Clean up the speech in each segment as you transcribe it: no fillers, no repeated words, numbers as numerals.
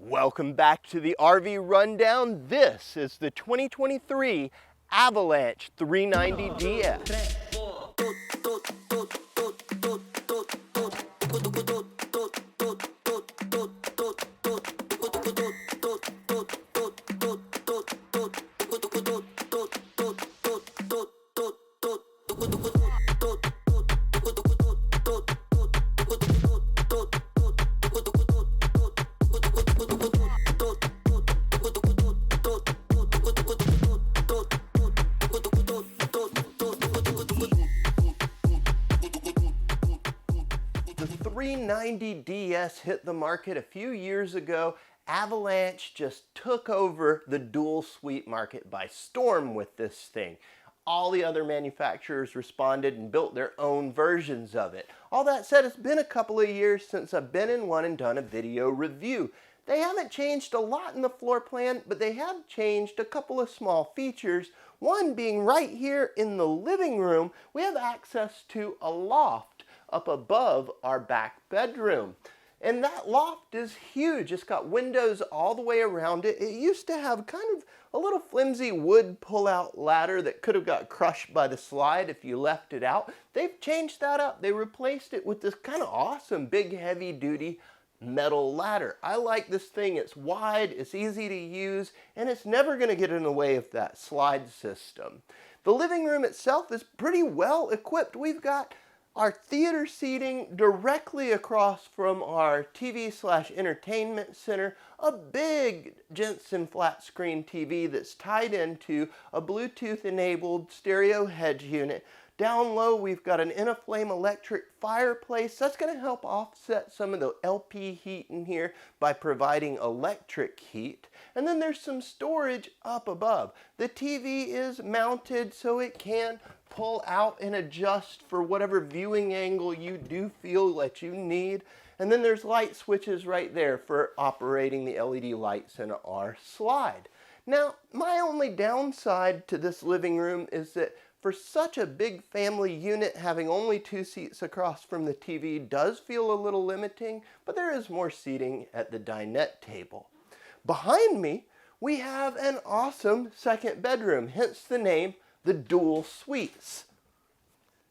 Welcome back to the RV Rundown. This is the 2023 Avalanche 390DS. The 390DS hit the market a few years ago. Avalanche just took over the dual suite market by storm with this thing. All the other manufacturers responded and built their own versions of it. All that said, it's been a couple of years since I've been in one and done a video review. They haven't changed a lot in the floor plan, but they have changed a couple of small features. One being right here in the living room, we have access to a loft up above our back bedroom. And that loft is huge. It's got windows all the way around it. It used to have kind of a little flimsy wood pull-out ladder that could have got crushed by the slide if you left it out. They've changed that up. They replaced it with this kind of awesome big heavy-duty metal ladder. I like this thing. It's wide, it's easy to use, and it's never going to get in the way of that slide system. The living room itself is pretty well equipped. We've got our theater seating directly across from our TV/entertainment center, a big Jensen flat screen TV that's tied into a Bluetooth enabled stereo head unit. Down low we've got an In-A-Flame electric fireplace. That's going to help offset some of the LP heat in here by providing electric heat. And then there's some storage up above. The TV is mounted so it can pull out and adjust for whatever viewing angle you do feel that you need. And then there's light switches right there for operating the LED lights in our slide. Now, my only downside to this living room is that for such a big family unit, having only 2 seats across from the TV does feel a little limiting, but there is more seating at the dinette table. Behind me, we have an awesome second bedroom, hence the name, the Dual Suites.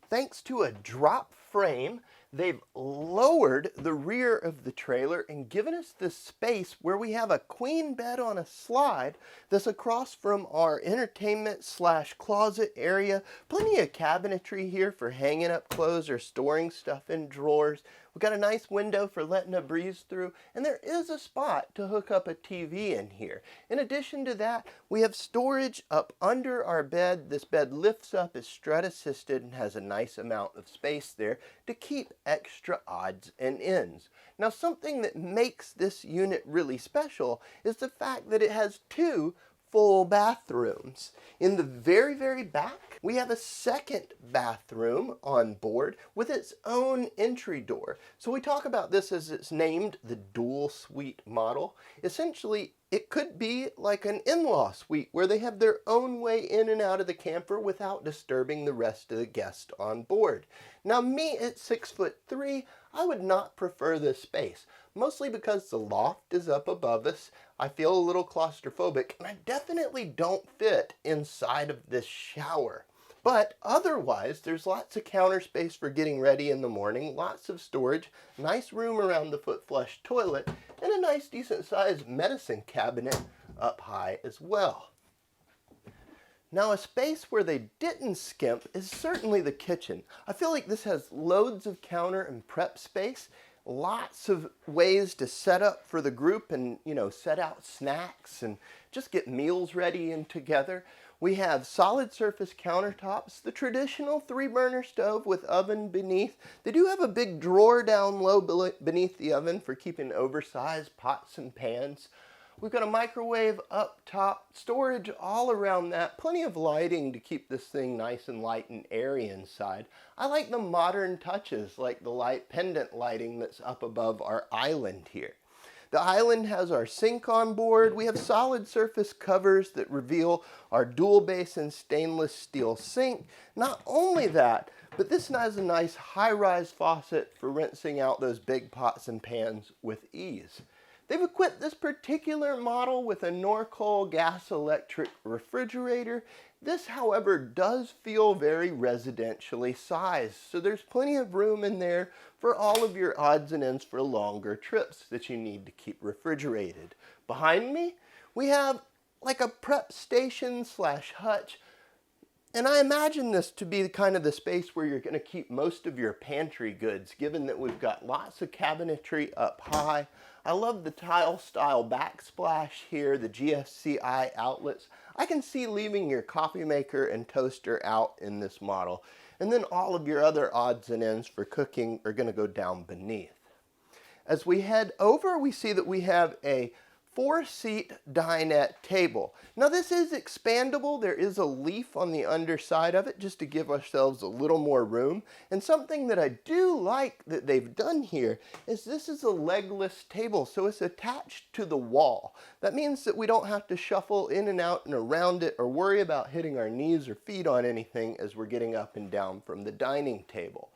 Thanks to a drop frame, they've lowered the rear of the trailer and given us this space where we have a queen bed on a slide that's across from our entertainment/closet area. Plenty of cabinetry here for hanging up clothes or storing stuff in drawers. We've got a nice window for letting a breeze through, and there is a spot to hook up a TV in here. In addition to that, we have storage up under our bed. This bed lifts up, is strut assisted, and has a nice amount of space there to keep extra odds and ends. Now, something that makes this unit really special is the fact that it has 2 full bathrooms. In the very, very back, we have a second bathroom on board with its own entry door. So we talk about this as it's named the dual suite model. Essentially, it could be like an in-law suite where they have their own way in and out of the camper without disturbing the rest of the guests on board. Now, me at 6'3", I would not prefer this space, mostly because the loft is up above us. I feel a little claustrophobic, and I definitely don't fit inside of this shower. But otherwise, there's lots of counter space for getting ready in the morning, lots of storage, nice room around the foot flush toilet, and a nice decent sized medicine cabinet up high as well. Now, a space where they didn't skimp is certainly the kitchen. I feel like this has loads of counter and prep space, lots of ways to set up for the group and, set out snacks and just get meals ready and together. We have solid surface countertops, the traditional 3-burner stove with oven beneath. They do have a big drawer down low beneath the oven for keeping oversized pots and pans. We've got a microwave up top, storage all around that, plenty of lighting to keep this thing nice and light and airy inside. I like the modern touches like the light pendant lighting that's up above our island here. The island has our sink on board. We have solid surface covers that reveal our dual basin stainless steel sink. Not only that, but this has a nice high-rise faucet for rinsing out those big pots and pans with ease. They've equipped this particular model with a Norcold gas electric refrigerator. This, however, does feel very residentially sized, so there's plenty of room in there for all of your odds and ends for longer trips that you need to keep refrigerated. Behind me, we have like a prep station slash hutch. And I imagine this to be kind of the space where you're going to keep most of your pantry goods, given that we've got lots of cabinetry up high. I love the tile style backsplash here, the GFCI outlets. I can see leaving your coffee maker and toaster out in this model. And then all of your other odds and ends for cooking are going to go down beneath. As we head over, we see that we have a 4-seat dinette table. Now this is expandable. There is a leaf on the underside of it just to give ourselves a little more room. And something that I do like that they've done here is this is a legless table, so it's attached to the wall. That means that we don't have to shuffle in and out and around it or worry about hitting our knees or feet on anything as we're getting up and down from the dining table.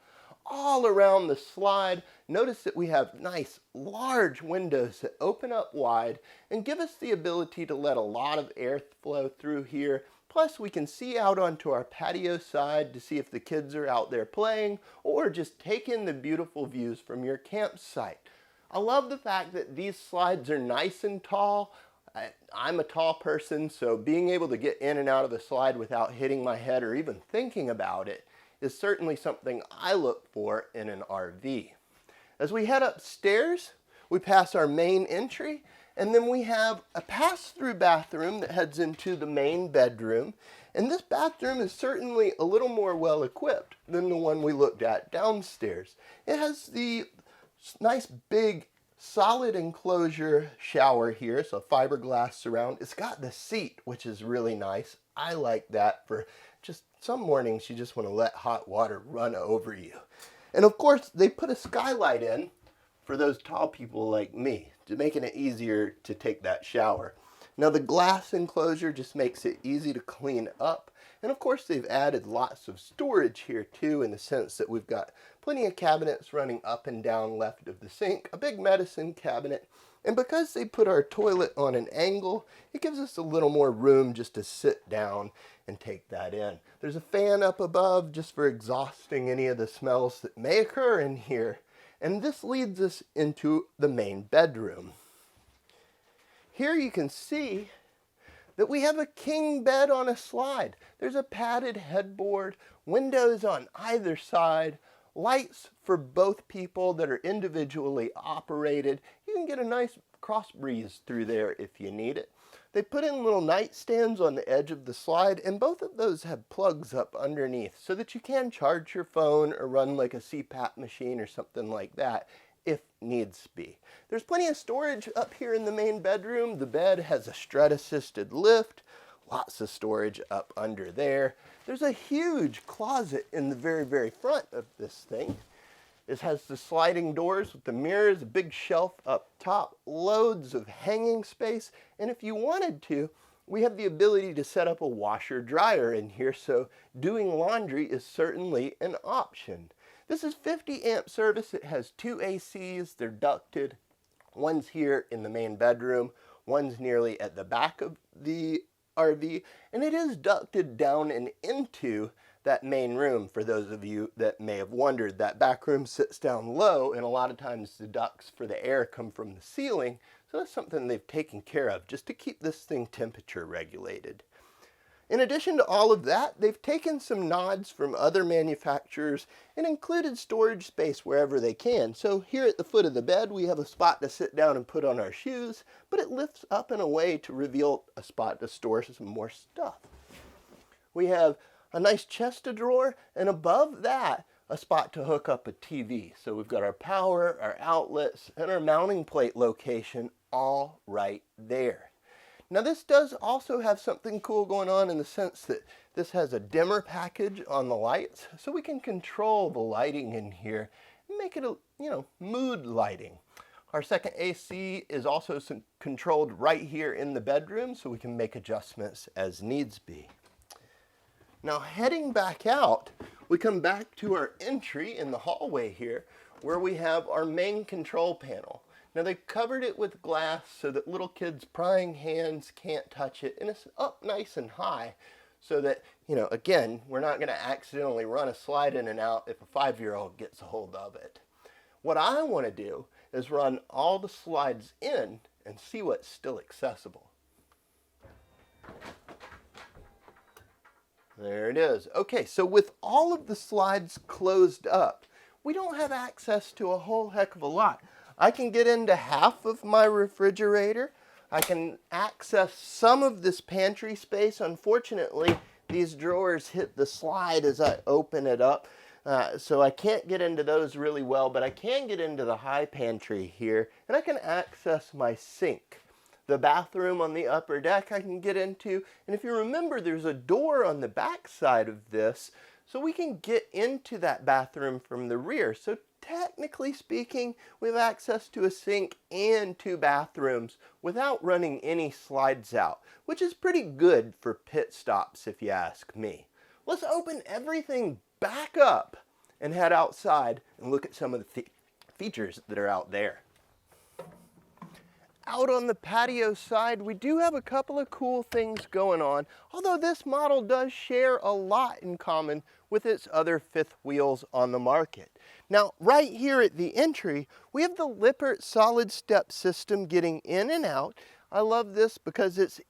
All around the slide, notice that we have nice large windows that open up wide and give us the ability to let a lot of air flow through here. Plus we can see out onto our patio side to see if the kids are out there playing or just take in the beautiful views from your campsite. I love the fact that these slides are nice and tall. I'm a tall person, so being able to get in and out of the slide without hitting my head or even thinking about it is certainly something I look for in an RV. As we head upstairs, we pass our main entry, and then we have a pass-through bathroom that heads into the main bedroom. And this bathroom is certainly a little more well equipped than the one we looked at downstairs. It has the nice big solid enclosure shower here, so fiberglass surround. It's got the seat, which is really nice. I like that for just some mornings you just want to let hot water run over you. And of course, they put a skylight in for those tall people like me, to making it easier to take that shower. Now the glass enclosure just makes it easy to clean up. And of course, they've added lots of storage here too, in the sense that we've got plenty of cabinets running up and down left of the sink, a big medicine cabinet. And because they put our toilet on an angle, it gives us a little more room just to sit down and take that in. There's a fan up above just for exhausting any of the smells that may occur in here. And this leads us into the main bedroom. Here you can see that we have a king bed on a slide. There's a padded headboard, windows on either side, lights for both people that are individually operated. You can get a nice cross breeze through there if you need it. They put in little nightstands on the edge of the slide, and both of those have plugs up underneath so that you can charge your phone or run like a CPAP machine or something like that if needs be. There's plenty of storage up here in the main bedroom. The bed has a strut-assisted lift, lots of storage up under there. There's a huge closet in the very, very front of this thing. It has the sliding doors with the mirrors, a big shelf up top, loads of hanging space, and if you wanted to, we have the ability to set up a washer dryer in here, so doing laundry is certainly an option. This is 50 amp service. It has 2 ACs. They're ducted. One's here in the main bedroom. One's nearly at the back of the RV. And it is ducted down and into that main room. For those of you that may have wondered, that back room sits down low, and a lot of times the ducts for the air come from the ceiling. So that's something they've taken care of just to keep this thing temperature regulated. In addition to all of that, they've taken some nods from other manufacturers and included storage space wherever they can. So here at the foot of the bed, we have a spot to sit down and put on our shoes, but it lifts up and away to reveal a spot to store some more stuff. We have a nice chest of drawer, and above that, a spot to hook up a TV. So we've got our power, our outlets, and our mounting plate location all right there. Now this does also have something cool going on in the sense that this has a dimmer package on the lights, so we can control the lighting in here and make it a, mood lighting. Our second AC is also controlled right here in the bedroom, so we can make adjustments as needs be. Now heading back out, we come back to our entry in the hallway here, where we have our main control panel. Now they've covered it with glass so that little kids' prying hands can't touch it, and it's up nice and high so that, again, we're not going to accidentally run a slide in and out if a 5-year-old gets a hold of it. What I want to do is run all the slides in and see what's still accessible. There it is. Okay, so with all of the slides closed up, we don't have access to a whole heck of a lot. I can get into half of my refrigerator. I can access some of this pantry space. Unfortunately, these drawers hit the slide as I open it up, so I can't get into those really well, but I can get into the high pantry here, and I can access my sink. The bathroom on the upper deck I can get into, and if you remember, there's a door on the back side of this, so we can get into that bathroom from the rear. So technically speaking, we have access to a sink and 2 bathrooms without running any slides out, which is pretty good for pit stops if you ask me. Let's open everything back up and head outside and look at some of the features that are out there. Out on the patio side, we do have a couple of cool things going on, although this model does share a lot in common with its other 5th wheels on the market. Now, right here at the entry, we have the Lippert solid step system getting in and out. I love this because it's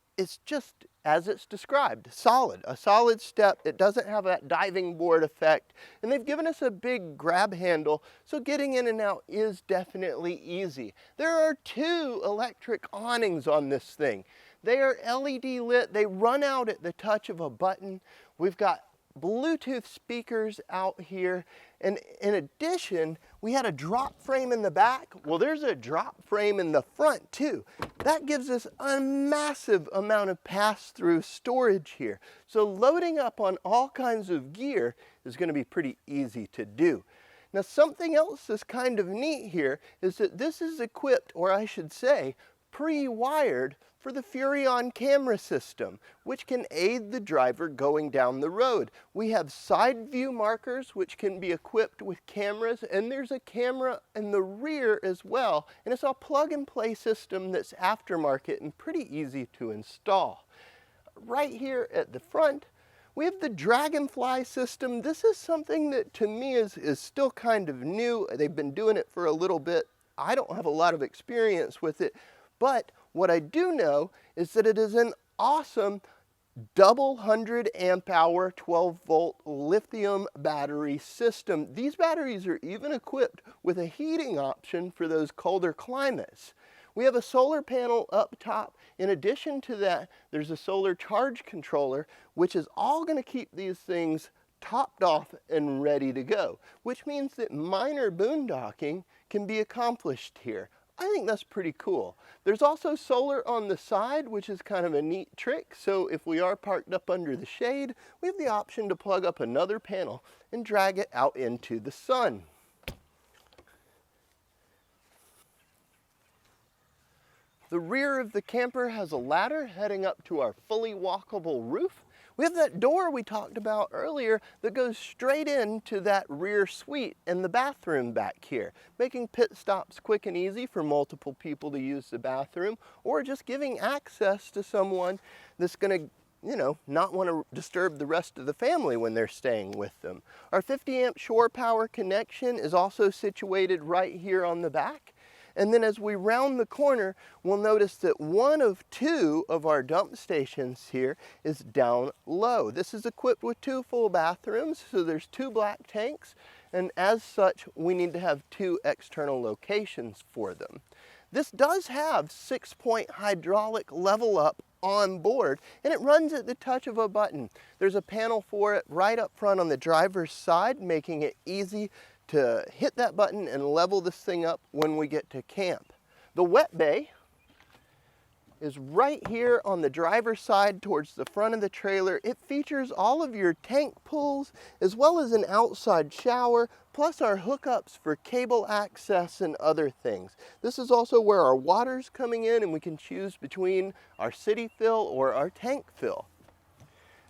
just as it's described, a solid step. It doesn't have that diving board effect, and they've given us a big grab handle, so getting in and out is definitely easy. There are 2 electric awnings on this thing. They are LED lit. They run out at the touch of a button. We've got Bluetooth speakers out here, and in addition, we had a drop frame in the back. Well, there's a drop frame in the front too. That gives us a massive amount of pass-through storage here. So loading up on all kinds of gear is going to be pretty easy to do. Now, something else that's kind of neat here is that this is equipped, or I should say, pre-wired for the Furrion camera system, which can aid the driver going down the road. We have side view markers, which can be equipped with cameras, and there's a camera in the rear as well, and it's a plug-and-play system that's aftermarket and pretty easy to install. Right here at the front, we have the Dragonfly system. This is something that to me is still kind of new. They've been doing it for a little bit. I don't have a lot of experience with it, but what I do know is that it is an awesome double 100 amp hour 12 volt lithium battery system. These batteries are even equipped with a heating option for those colder climates. We have a solar panel up top. In addition to that, there's a solar charge controller, which is all going to keep these things topped off and ready to go, which means that minor boondocking can be accomplished here. I think that's pretty cool. There's also solar on the side, which is kind of a neat trick. So if we are parked up under the shade, we have the option to plug up another panel and drag it out into the sun. The rear of the camper has a ladder heading up to our fully walkable roof. We have that door we talked about earlier that goes straight into that rear suite and the bathroom back here, making pit stops quick and easy for multiple people to use the bathroom, or just giving access to someone that's going to, not want to disturb the rest of the family when they're staying with them. Our 50 amp shore power connection is also situated right here on the back. And then as we round the corner, we'll notice that one of 2 of our dump stations here is down low. This is equipped with 2 full bathrooms, so there's 2 black tanks, and as such, we need to have 2 external locations for them. This does have 6-point hydraulic level up on board, and it runs at the touch of a button. There's a panel for it right up front on the driver's side, making it easy to hit that button and level this thing up when we get to camp. The wet bay is right here on the driver's side towards the front of the trailer. It features all of your tank pulls as well as an outside shower, plus our hookups for cable access and other things. This is also where our water's coming in, and we can choose between our city fill or our tank fill.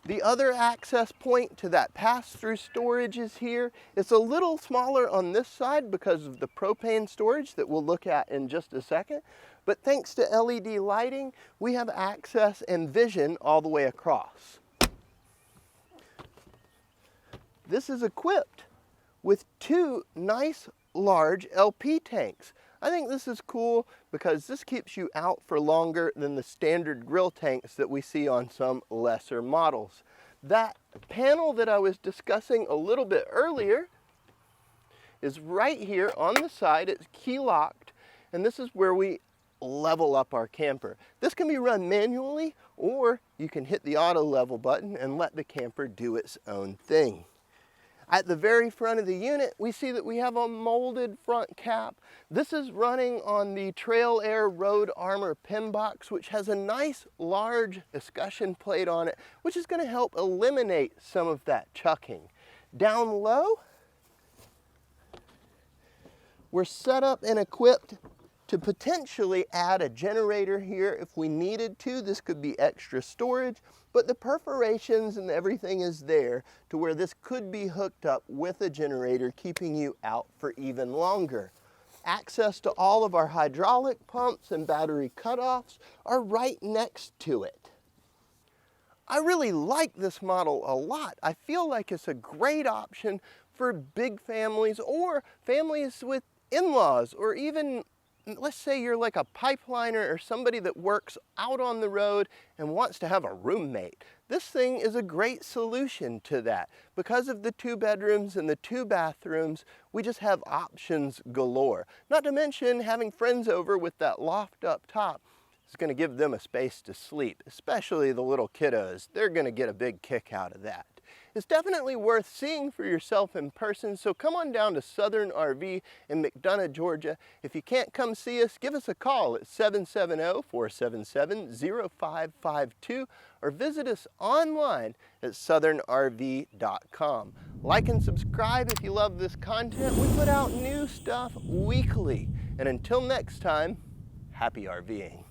The other access point to that pass-through storage is here. It's a little smaller on this side because of the propane storage that we'll look at in just a second. But thanks to LED lighting, we have access and vision all the way across. This is equipped with two nice large LP tanks. I think this is cool because this keeps you out for longer than the standard grill tanks that we see on some lesser models. That panel that I was discussing a little bit earlier is right here on the side. It's key locked, and this is where we level up our camper. This can be run manually, or you can hit the auto level button and let the camper do its own thing. At the very front of the unit, we see that we have a molded front cap. This is running on the Trail Air Road Armor pin box, which has a nice large escutcheon plate on it, which is going to help eliminate some of that chucking. Down low, we're set up and equipped to potentially add a generator here if we needed to. This could be extra storage, but the perforations and everything is there to where this could be hooked up with a generator, keeping you out for even longer. Access to all of our hydraulic pumps and battery cutoffs are right next to it. I really like this model a lot. I feel like it's a great option for big families or families with in-laws, or even let's say you're like a pipeliner or somebody that works out on the road and wants to have a roommate. This thing is a great solution to that. Because of the 2 bedrooms and the 2 bathrooms, we just have options galore. Not to mention having friends over with that loft up top is going to give them a space to sleep, especially the little kiddos. They're going to get a big kick out of that. It's definitely worth seeing for yourself in person, so come on down to Southern RV in McDonough, Georgia. If you can't come see us, give us a call at 770-477-0552 or visit us online at southernrv.com. Like and subscribe if you love this content. We put out new stuff weekly. And until next time, happy RVing.